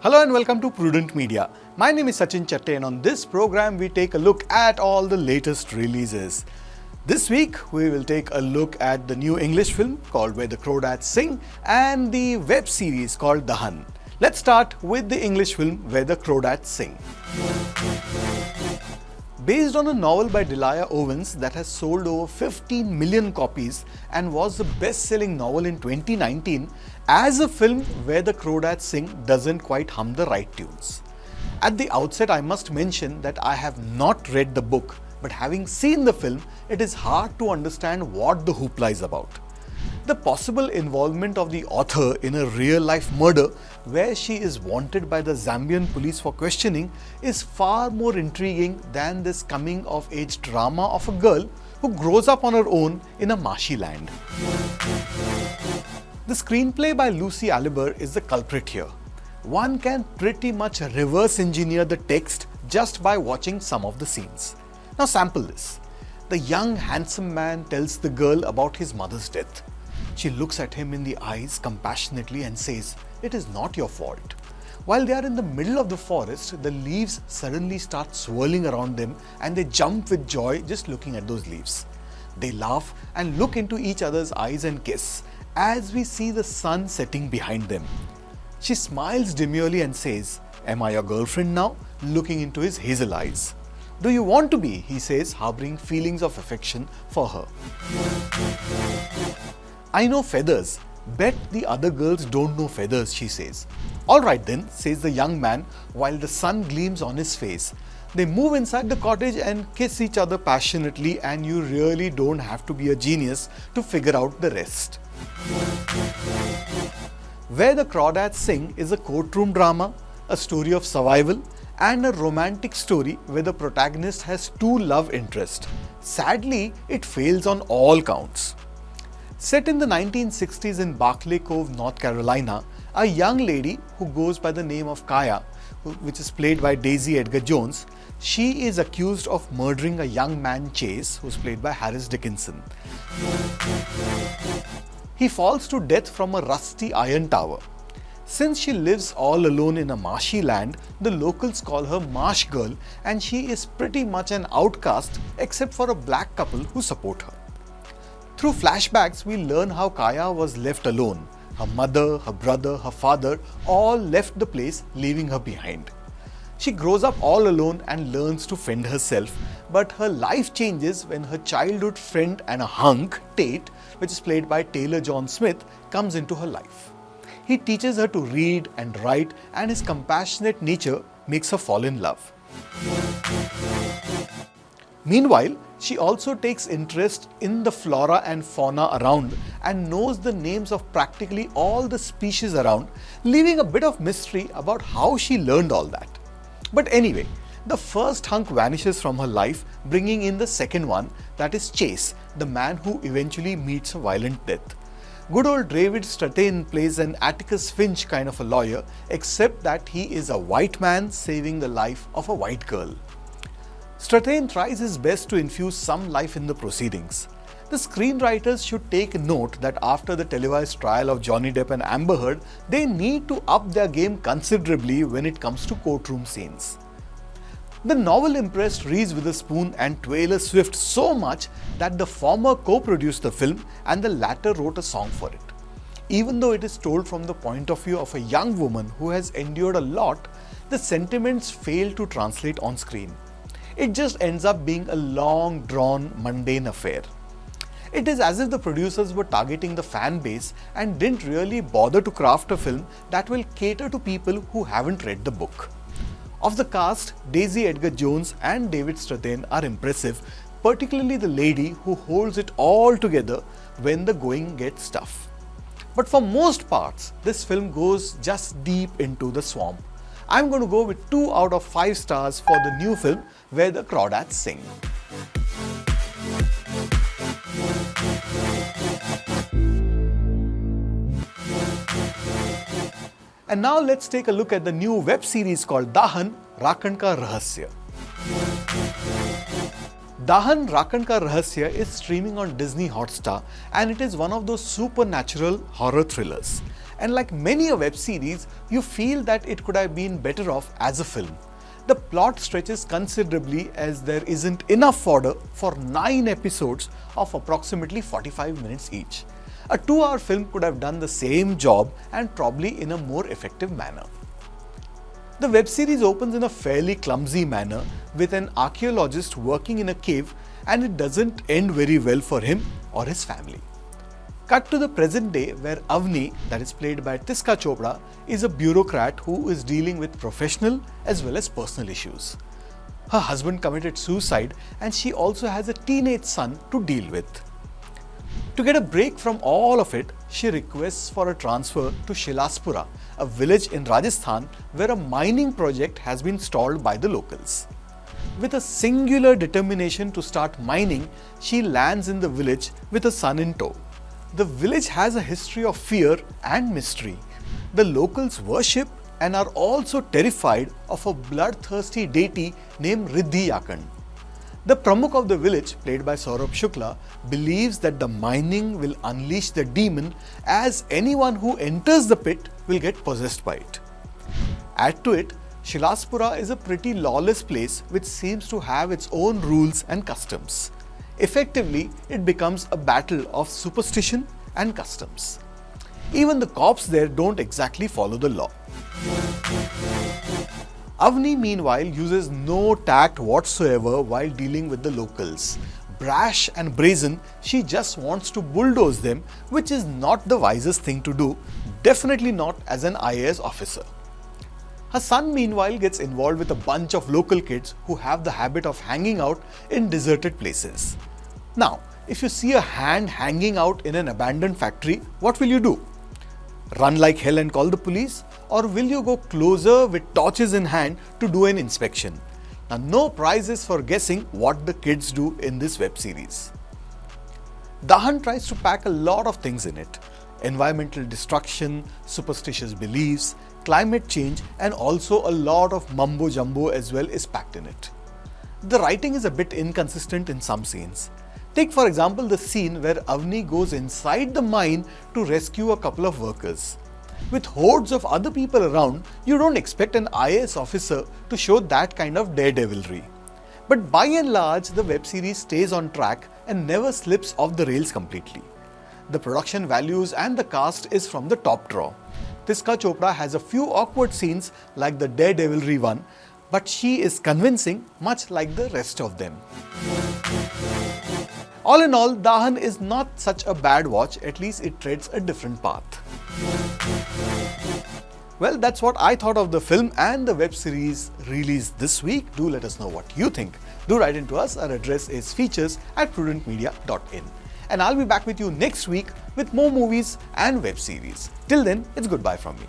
Hello and welcome to Prudent Media. My name is Sachin Chatte and on this program we take a look at all the latest releases. This week we will take a look at the new English film called Where the Crawdads Sing and the web series called Dahan. Let's start with the English film Where the Crawdads Sing. Based on a novel by Delia Owens that has sold over 15 million copies and was the best-selling novel in 2019, as a film, Where the Crawdads Sing doesn't quite hum the right tunes. At the outset, I must mention that I have not read the book, but having seen the film, it is hard to understand what the hoopla is about. The possible involvement of the author in a real-life murder where she is wanted by the Zambian police for questioning is far more intriguing than this coming-of-age drama of a girl who grows up on her own in a marshy land. The screenplay by Lucy Aliber is the culprit here. One can pretty much reverse engineer the text just by watching some of the scenes. Now sample this. The young handsome man tells the girl about his mother's death. She looks at him in the eyes compassionately and says, "It is not your fault." While they are in the middle of the forest, the leaves suddenly start swirling around them and they jump with joy just looking at those leaves. They laugh and look into each other's eyes and kiss as we see the sun setting behind them. She smiles demurely and says, "Am I your girlfriend now?" looking into his hazel eyes. "Do you want to be?" he says, harboring feelings of affection for her. "I know feathers. Bet the other girls don't know feathers," she says. "All right then," says the young man while the sun gleams on his face. They move inside the cottage and kiss each other passionately, and you really don't have to be a genius to figure out the rest. Where the Crawdads Sing is a courtroom drama, a story of survival, and a romantic story where the protagonist has two love interests. Sadly, it fails on all counts. Set in the 1960s in Barclay Cove, North Carolina, a young lady who goes by the name of Kaya, which is played by Daisy Edgar Jones, she is accused of murdering a young man, Chase, who's played by Harris Dickinson. He falls to death from a rusty iron tower. Since she lives all alone in a marshy land, the locals call her Marsh Girl, and she is pretty much an outcast except for a black couple who support her. Through flashbacks, we learn how Kaya was left alone. Her mother, her brother, her father all left the place, leaving her behind. She grows up all alone and learns to fend herself, but her life changes when her childhood friend and a hunk, Tate, which is played by Taylor John Smith, comes into her life. He teaches her to read and write, and his compassionate nature makes her fall in love. Meanwhile, she also takes interest in the flora and fauna around and knows the names of practically all the species around, leaving a bit of mystery about how she learned all that. But anyway, the first hunk vanishes from her life, bringing in the second one, that is Chase, the man who eventually meets a violent death. Good old David Strathairn plays an Atticus Finch kind of a lawyer, except that he is a white man saving the life of a white girl. Strathairn tries his best to infuse some life in the proceedings. The screenwriters should take note that after the televised trial of Johnny Depp and Amber Heard, they need to up their game considerably when it comes to courtroom scenes. The novel impressed Reese Witherspoon and Taylor Swift so much that the former co-produced the film and the latter wrote a song for it. Even though it is told from the point of view of a young woman who has endured a lot, the sentiments fail to translate on screen. It just ends up being a long, drawn, mundane affair. It is as if the producers were targeting the fan base and didn't really bother to craft a film that will cater to people who haven't read the book. Of the cast, Daisy Edgar Jones and David Strathairn are impressive, particularly the lady who holds it all together when the going gets tough. But for most parts, this film goes just deep into the swamp. I'm going to go with 2 out of 5 stars for the new film Where the Crawdads Sing. And now let's take a look at the new web series called Dahan Raakan Ka Rahasya. Dahan Raakan Ka Rahasya is streaming on Disney Hotstar and it is one of those supernatural horror thrillers. and like many a web series, you feel that it could have been better off as a film. The plot stretches considerably as there isn't enough fodder for 9 episodes of approximately 45 minutes each. A 2-hour film could have done the same job and probably in a more effective manner. The web series opens in a fairly clumsy manner with an archaeologist working in a cave, and it doesn't end very well for him or his family. Cut to the present day where Avni, that is played by Tiska Chopra, is a bureaucrat who is dealing with professional as well as personal issues. Her husband committed suicide and she also has a teenage son to deal with. To get a break from all of it, she requests for a transfer to Shilaspura, a village in Rajasthan where a mining project has been stalled by the locals. With a singular determination to start mining, she lands in the village with a son in tow. The village has a history of fear and mystery. The locals worship and are also terrified of a bloodthirsty deity named Riddhi Yakan. The Pramukh of the village, played by Saurabh Shukla, believes that the mining will unleash the demon, as anyone who enters the pit will get possessed by it. Add to it, Shilaspura is a pretty lawless place which seems to have its own rules and customs. Effectively, it becomes a battle of superstition and customs. Even the cops there don't exactly follow the law. Avni, meanwhile, uses no tact whatsoever while dealing with the locals. Brash and brazen, she just wants to bulldoze them, which is not the wisest thing to do, definitely not as an IAS officer. Her son, meanwhile, gets involved with a bunch of local kids who have the habit of hanging out in deserted places. Now, if you see a hand hanging out in an abandoned factory, what will you do? Run like hell and call the police? Or will you go closer with torches in hand to do an inspection? Now, no prizes for guessing what the kids do in this web series. Dahan tries to pack a lot of things in it. Environmental destruction, superstitious beliefs, climate change, and also a lot of mumbo jumbo as well is packed in it. The writing is a bit inconsistent in some scenes. Take for example the scene where Avni goes inside the mine to rescue a couple of workers. With hordes of other people around, you don't expect an IAS officer to show that kind of daredevilry. But by and large, the web series stays on track and never slips off the rails completely. The production values and the cast is from the top draw. Tiska Chopra has a few awkward scenes like the daredevilry one, but she is convincing much like the rest of them. All in all, Dahan is not such a bad watch, at least it treads a different path. Well, that's what I thought of the film and the web series released this week. Do let us know what you think. Do write into us. Our address is features@prudentmedia.in. And I'll be back with you next week with more movies and web series. Till then, it's goodbye from me.